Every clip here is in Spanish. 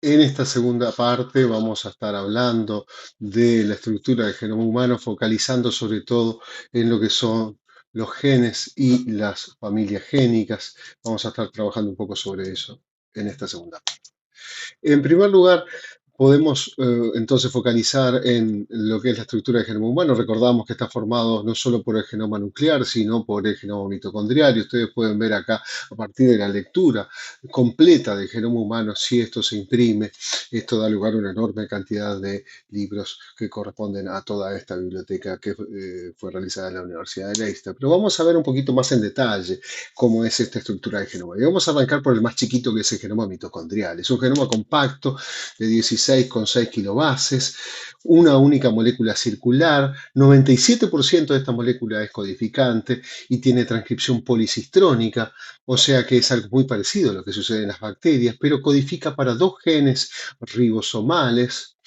En esta segunda parte vamos a estar hablando de la estructura del genoma humano, focalizando sobre todo en lo que son los genes y las familias génicas. Vamos a estar trabajando un poco sobre eso en esta segunda parte. En primer lugar, podemos entonces focalizar en lo que es la estructura del genoma humano. Recordamos que está formado no solo por el genoma nuclear, sino por el genoma mitocondrial. Y ustedes pueden ver acá, a partir de la lectura completa del genoma humano, si esto se imprime, esto da lugar a una enorme cantidad de libros que corresponden a toda esta biblioteca que fue realizada en la Universidad de Leicester. Pero vamos a ver un poquito más en detalle cómo es esta estructura del genoma. Y vamos a arrancar por el más chiquito, que es el genoma mitocondrial. Es un genoma compacto de 16,6 kilobases, una única molécula circular, 97% de esta molécula es codificante y tiene transcripción policistrónica, o sea que es algo muy parecido a lo que sucede en las bacterias, pero codifica para dos genes ribosomales.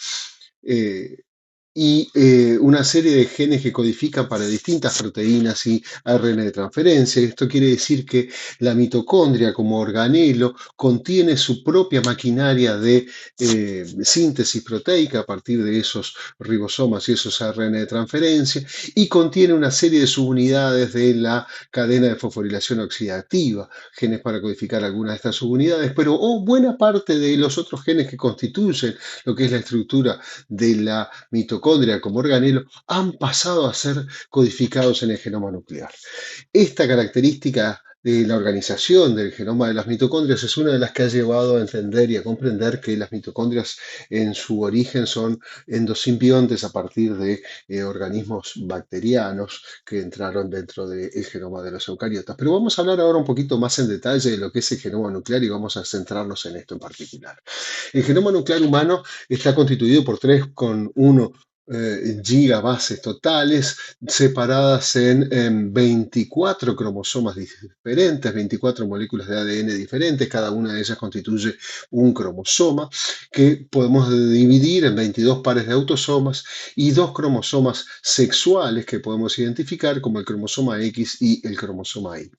eh, una serie de genes que codifican para distintas proteínas y ARN de transferencia. Esto quiere decir que la mitocondria como organelo contiene su propia maquinaria de síntesis proteica a partir de esos ribosomas y esos ARN de transferencia y contiene una serie de subunidades de la cadena de fosforilación oxidativa, genes para codificar algunas de estas subunidades, pero buena parte de los otros genes que constituyen lo que es la estructura de la mitocondria como organelo han pasado a ser codificados en el genoma nuclear. Esta característica de la organización del genoma de las mitocondrias es una de las que ha llevado a entender y a comprender que las mitocondrias en su origen son endosimbiontes a partir de organismos bacterianos que entraron dentro del genoma de los eucariotas. Pero vamos a hablar ahora un poquito más en detalle de lo que es el genoma nuclear y vamos a centrarnos en esto en particular. El genoma nuclear humano está constituido por 3,1 gigabases totales, separadas en 24 cromosomas diferentes, 24 moléculas de ADN diferentes, cada una de ellas constituye un cromosoma, que podemos dividir en 22 pares de autosomas y dos cromosomas sexuales que podemos identificar como el cromosoma X y el cromosoma Y.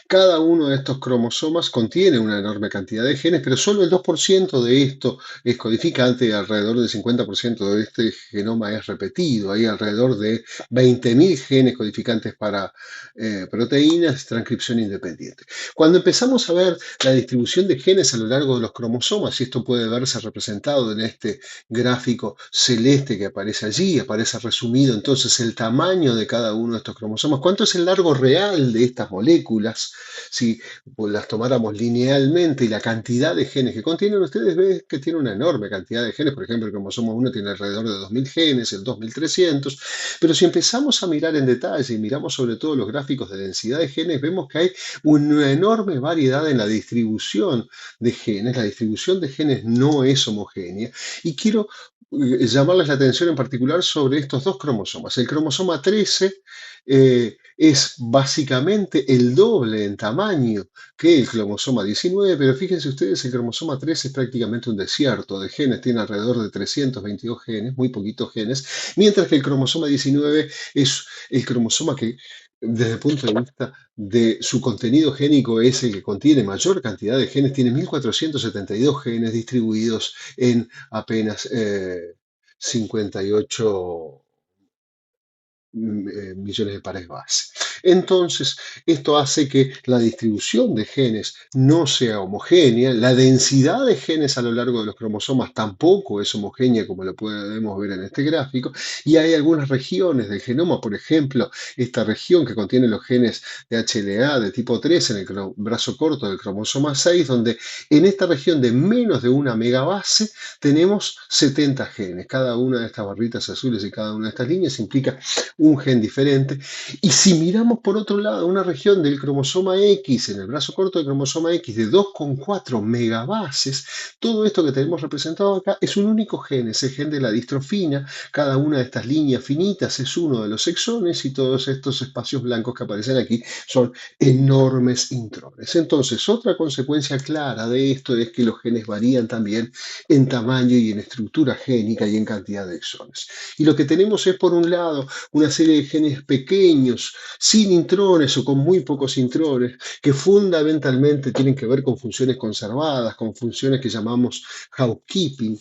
Cada uno de estos cromosomas contiene una enorme cantidad de genes, pero solo el 2% de esto es codificante y alrededor del 50% de este genoma es repetido. Hay alrededor de 20.000 genes codificantes para proteínas, transcripción independiente. Cuando empezamos a ver la distribución de genes a lo largo de los cromosomas, y esto puede verse representado en este gráfico celeste que aparece allí, aparece resumido entonces el tamaño de cada uno de estos cromosomas, cuánto es el largo real de estas moléculas, si las tomáramos linealmente y la cantidad de genes que contienen, ustedes ven que tiene una enorme cantidad de genes. Por ejemplo, el cromosoma 1 tiene alrededor de 2.000 genes, el 2.300, pero si empezamos a mirar en detalle y miramos sobre todo los gráficos de densidad de genes, vemos que hay una enorme variedad en la distribución de genes. La distribución de genes no es homogénea y quiero llamarles la atención en particular sobre estos dos cromosomas. El cromosoma 13 es básicamente el doble en tamaño que el cromosoma 19, pero fíjense ustedes, el cromosoma 13 es prácticamente un desierto de genes, tiene alrededor de 322 genes, muy poquitos genes, mientras que el cromosoma 19 es el cromosoma que desde el punto de vista de su contenido génico es el que contiene mayor cantidad de genes, tiene 1.472 genes distribuidos en apenas 58 millones de pares base. Entonces, esto hace que la distribución de genes no sea homogénea, la densidad de genes a lo largo de los cromosomas tampoco es homogénea, como lo podemos ver en este gráfico, y hay algunas regiones del genoma, por ejemplo, esta región que contiene los genes de HLA de tipo 3 en el brazo corto del cromosoma 6, donde en esta región de menos de una megabase tenemos 70 genes. Cada una de estas barritas azules y cada una de estas líneas implica un gen diferente. Y si miramos por otro lado una región del cromosoma X, en el brazo corto del cromosoma X de 2,4 megabases, todo esto que tenemos representado acá es un único gen, es el gen de la distrofina. Cada una de estas líneas finitas es uno de los exones y todos estos espacios blancos que aparecen aquí son enormes intrones. Entonces, otra consecuencia clara de esto es que los genes varían también en tamaño y en estructura génica y en cantidad de exones. Y lo que tenemos es, por un lado, una serie de genes pequeños, sin intrones o con muy pocos intrones, que fundamentalmente tienen que ver con funciones conservadas, con funciones que llamamos housekeeping,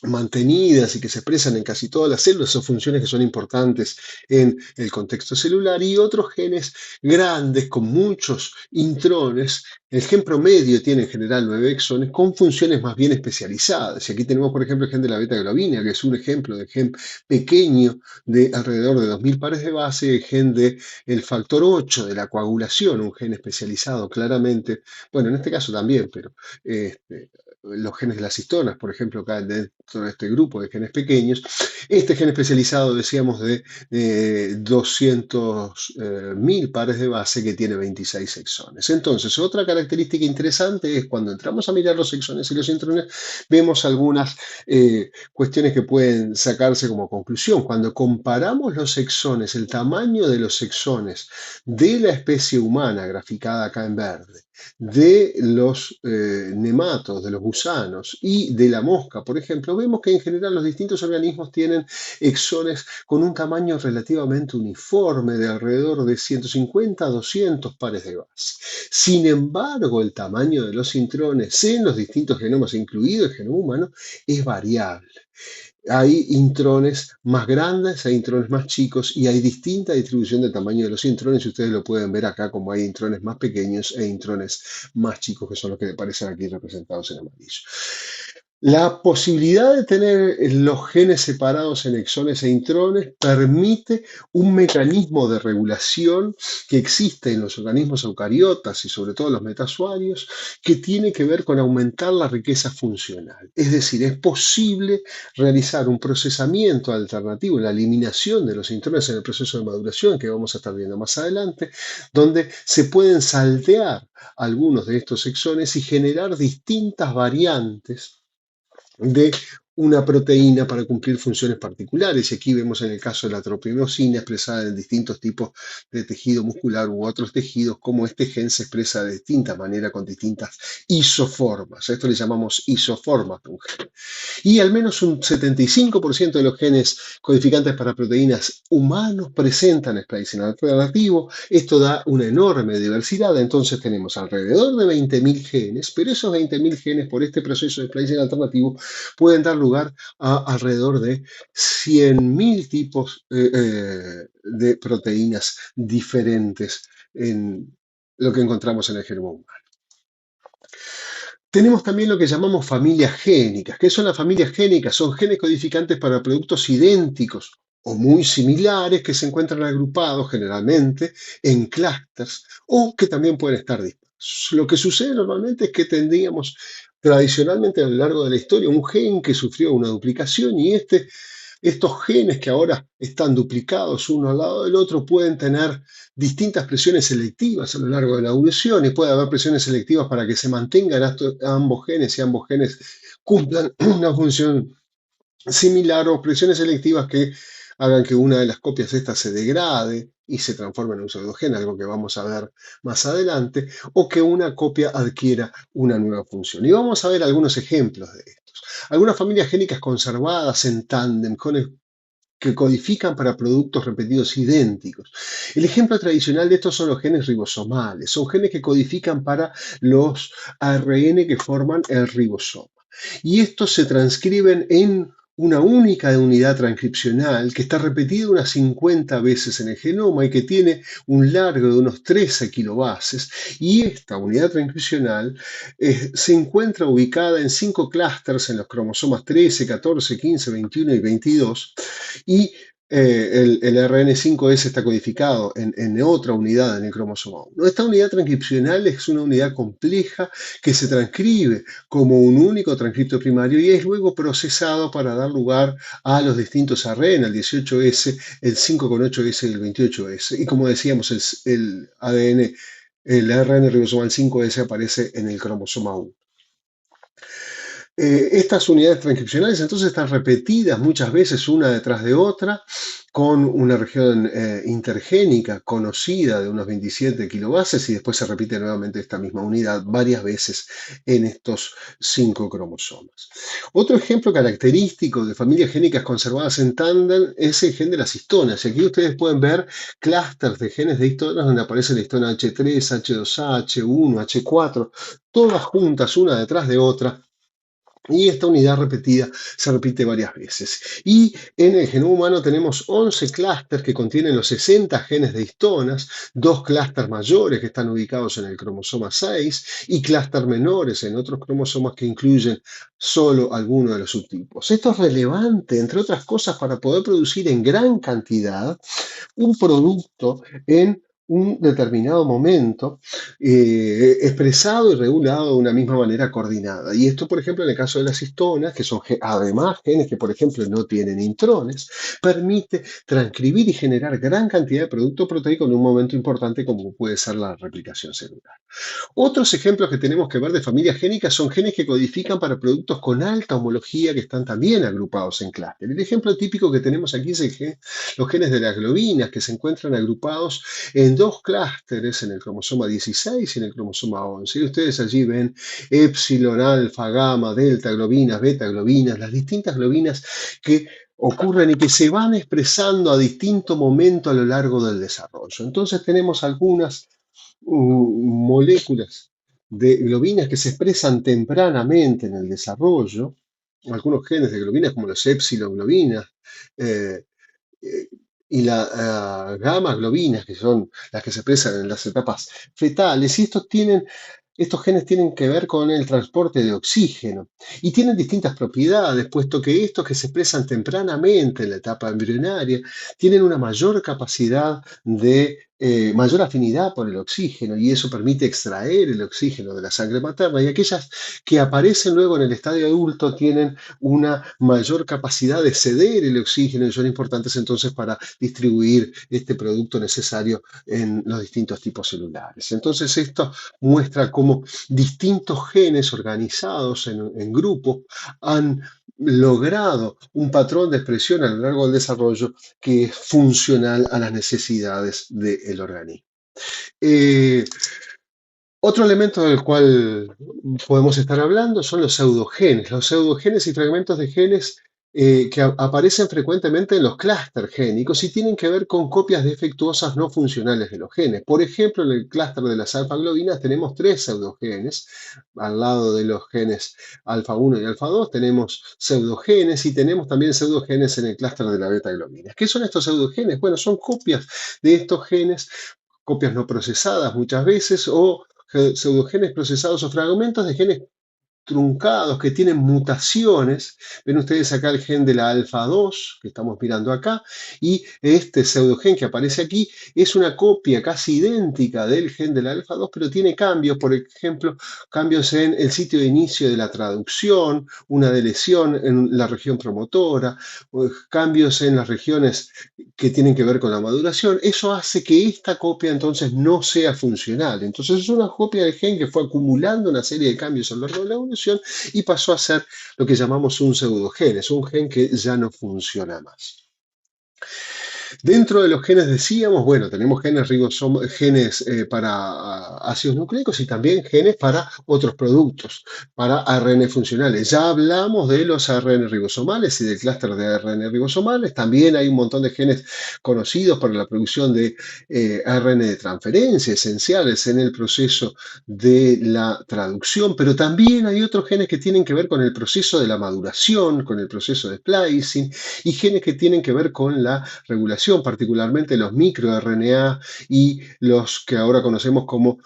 mantenidas y que se expresan en casi todas las células, son funciones que son importantes en el contexto celular, y otros genes grandes con muchos intrones. El gen promedio tiene en general 9 exones con funciones más bien especializadas. Y aquí tenemos, por ejemplo, el gen de la beta-globina, que es un ejemplo de gen pequeño de alrededor de 2000 pares de base, el gen del factor 8 de la coagulación, un gen especializado claramente, bueno, en este caso también, pero este, los genes de las histonas, por ejemplo, caen dentro de este grupo de genes pequeños. Este gen especializado, decíamos, de 200.000 pares de base, que tiene 26 exones. Entonces, otra característica interesante es cuando entramos a mirar los exones y los intrones, vemos algunas cuestiones que pueden sacarse como conclusión. Cuando comparamos los exones, el tamaño de los exones de la especie humana, graficada acá en verde, de los nematos, de los gusanos y de la mosca, por ejemplo, vemos que en general los distintos organismos tienen exones con un tamaño relativamente uniforme de alrededor de 150 a 200 pares de base. Sin embargo, el tamaño de los intrones en los distintos genomas, incluido el genoma humano, es variable. Hay intrones más grandes, hay intrones más chicos, y hay distinta distribución del tamaño de los intrones, y ustedes lo pueden ver acá como hay intrones más pequeños e intrones más chicos, que son los que aparecen aquí representados en amarillo. La posibilidad de tener los genes separados en exones e intrones permite un mecanismo de regulación que existe en los organismos eucariotas y sobre todo los metasuarios, que tiene que ver con aumentar la riqueza funcional. Es decir, es posible realizar un procesamiento alternativo, la eliminación de los intrones en el proceso de maduración, que vamos a estar viendo más adelante, donde se pueden saltear algunos de estos exones y generar distintas variantes de una proteína para cumplir funciones particulares. Y aquí vemos en el caso de la tropimosina expresada en distintos tipos de tejido muscular u otros tejidos, cómo este gen se expresa de distinta manera con distintas isoformas. A esto le llamamos isoformas de un gen. Y al menos un 75% de los genes codificantes para proteínas humanos presentan splicing alternativo. Esto da una enorme diversidad. Entonces tenemos alrededor de 20.000 genes, pero esos 20.000 genes, por este proceso de splicing alternativo, pueden dar lugar a alrededor de 100.000 tipos de proteínas diferentes en lo que encontramos en el genoma humano. Tenemos también lo que llamamos familias génicas. ¿Qué son las familias génicas? Son genes codificantes para productos idénticos o muy similares que se encuentran agrupados generalmente en clústeres, o que también pueden estar dispersos. Lo que sucede normalmente es que tendríamos tradicionalmente a lo largo de la historia un gen que sufrió una duplicación, y estos genes que ahora están duplicados uno al lado del otro pueden tener distintas presiones selectivas a lo largo de la evolución, y puede haber presiones selectivas para que se mantengan ambos genes y ambos genes cumplan una función similar, o presiones selectivas que hagan que una de las copias de esta se degrade y se transforme en un pseudogen, algo que vamos a ver más adelante, o que una copia adquiera una nueva función. Y vamos a ver algunos ejemplos de estos. Algunas familias génicas conservadas en tándem que codifican para productos repetidos idénticos. El ejemplo tradicional de estos son los genes ribosomales. Son genes que codifican para los ARN que forman el ribosoma. Y estos se transcriben en una única unidad transcripcional que está repetida unas 50 veces en el genoma y que tiene un largo de unos 13 kilobases. Y esta unidad transcripcional se encuentra ubicada en 5 clústeres en los cromosomas 13, 14, 15, 21 y 22. Y el RN5S está codificado en otra unidad en el cromosoma 1. Esta unidad transcripcional es una unidad compleja que se transcribe como un único transcripto primario y es luego procesado para dar lugar a los distintos ARN, el 18S, el 5,8S y el 28S. Y como decíamos, el ADN, el ARN ribosomal 5S aparece en el cromosoma 1. Estas unidades transcripcionales entonces están repetidas muchas veces una detrás de otra con una región intergénica conocida de unos 27 kilobases y después se repite nuevamente esta misma unidad varias veces en estos 5 cromosomas. Otro ejemplo característico de familias génicas conservadas en tándem es el gen de las histonas. Y aquí ustedes pueden ver clústeres de genes de histonas donde aparece la histona H3, H2A, H1, H4, todas juntas una detrás de otra. Y esta unidad repetida se repite varias veces. Y en el genoma humano tenemos 11 clústeres que contienen los 60 genes de histonas, dos clústeres mayores que están ubicados en el cromosoma 6 y clústeres menores en otros cromosomas que incluyen solo alguno de los subtipos. Esto es relevante, entre otras cosas, para poder producir en gran cantidad un producto en un determinado momento, expresado y regulado de una misma manera coordinada. Y esto, por ejemplo, en el caso de las histonas, que son además genes que, por ejemplo, no tienen intrones, permite transcribir y generar gran cantidad de producto proteico en un momento importante como puede ser la replicación celular. Otros ejemplos que tenemos que ver de familias génicas son genes que codifican para productos con alta homología que están también agrupados en clúster. El ejemplo típico que tenemos aquí es los genes de las globinas que se encuentran agrupados en dos clústeres, en el cromosoma 16 y en el cromosoma 11. Y ustedes allí ven epsilon, alfa, gamma, delta globinas, beta globinas, las distintas globinas que ocurren y que se van expresando a distinto momento a lo largo del desarrollo. Entonces tenemos algunas moléculas de globinas que se expresan tempranamente en el desarrollo, algunos genes de globinas como los epsilon globinas eh, eh, y la gamma globinas, que son las que se expresan en las etapas fetales, y estos genes tienen que ver con el transporte de oxígeno y tienen distintas propiedades, puesto que estos que se expresan tempranamente en la etapa embrionaria tienen una mayor capacidad de mayor afinidad por el oxígeno y eso permite extraer el oxígeno de la sangre materna y aquellas que aparecen luego en el estadio adulto tienen una mayor capacidad de ceder el oxígeno y son importantes entonces para distribuir este producto necesario en los distintos tipos celulares. Entonces esto muestra cómo distintos genes organizados en grupos han logrado un patrón de expresión a lo largo del desarrollo que es funcional a las necesidades del organismo. Eh, Otro elemento del cual podemos estar hablando son los pseudogenes. Los pseudogenes y fragmentos de genes que aparecen frecuentemente en los clústeres génicos y tienen que ver con copias defectuosas no funcionales de los genes. Por ejemplo, en el clúster de las alfa-globinas tenemos tres pseudogenes. Al lado de los genes alfa-1 y alfa-2 tenemos pseudogenes y tenemos también pseudogenes en el clúster de la beta-globinas. ¿Qué son estos pseudogenes? Bueno, son copias de estos genes, copias no procesadas muchas veces o pseudogenes procesados o fragmentos de genes truncados que tienen mutaciones. Ven ustedes acá el gen de la alfa 2 que estamos mirando acá y este pseudogen que aparece aquí es una copia casi idéntica del gen de la alfa 2 pero tiene cambios, por ejemplo, cambios en el sitio de inicio de la traducción, una deleción en la región promotora, cambios en las regiones que tienen que ver con la maduración. Eso hace que esta copia entonces no sea funcional. Entonces es una copia del gen que fue acumulando una serie de cambios a lo largo de la evolución y pasó a ser lo que llamamos un pseudogen, es un gen que ya no funciona más. Dentro de los genes decíamos, bueno, tenemos genes para ácidos nucleicos y también genes para otros productos, para ARN funcionales. Ya hablamos de los ARN ribosomales y del clúster de ARN ribosomales. También hay un montón de genes conocidos para la producción de ARN de transferencia, esenciales en el proceso de la traducción, pero también hay otros genes que tienen que ver con el proceso de la maduración, con el proceso de splicing y genes que tienen que ver con la regulación, particularmente los microRNA y los que ahora conocemos como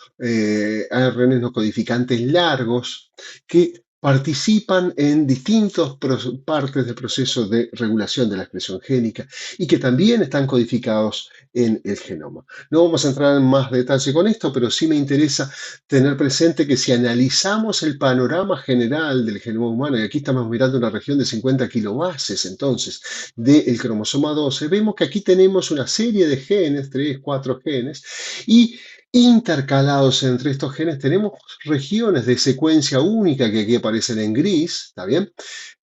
ARN no codificantes largos, que participan en distintas partes del proceso de regulación de la expresión génica y que también están codificados en el genoma. No vamos a entrar en más detalle con esto, pero sí me interesa tener presente que si analizamos el panorama general del genoma humano, y aquí estamos mirando una región de 50 kilobases entonces del cromosoma 12, vemos que aquí tenemos una serie de genes, 3, 4 genes, y Intercalados entre estos genes tenemos regiones de secuencia única que aquí aparecen en gris, ¿está bien?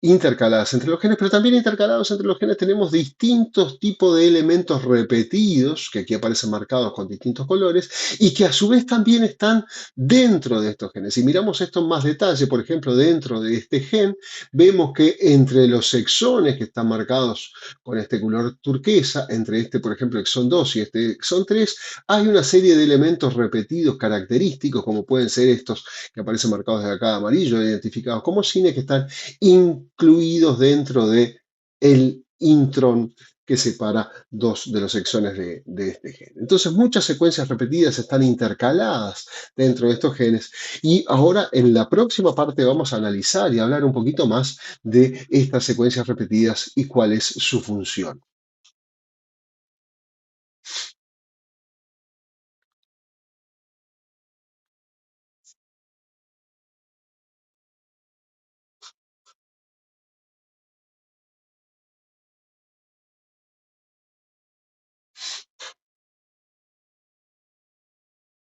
Intercaladas entre los genes, pero también intercalados entre los genes tenemos distintos tipos de elementos repetidos, que aquí aparecen marcados con distintos colores, y que a su vez también están dentro de estos genes. Si miramos esto en más detalle, por ejemplo, dentro de este gen, vemos que entre los exones que están marcados con este color turquesa, entre este, por ejemplo, exón 2 y este exón 3, hay una serie de elementos repetidos característicos, como pueden ser estos que aparecen marcados de acá amarillo, identificados como cine, que están incluidos dentro de el intrón que separa dos de los exones de este gen. Entonces, muchas secuencias repetidas están intercaladas dentro de estos genes y ahora en la próxima parte vamos a analizar y hablar un poquito más de estas secuencias repetidas y cuál es su función.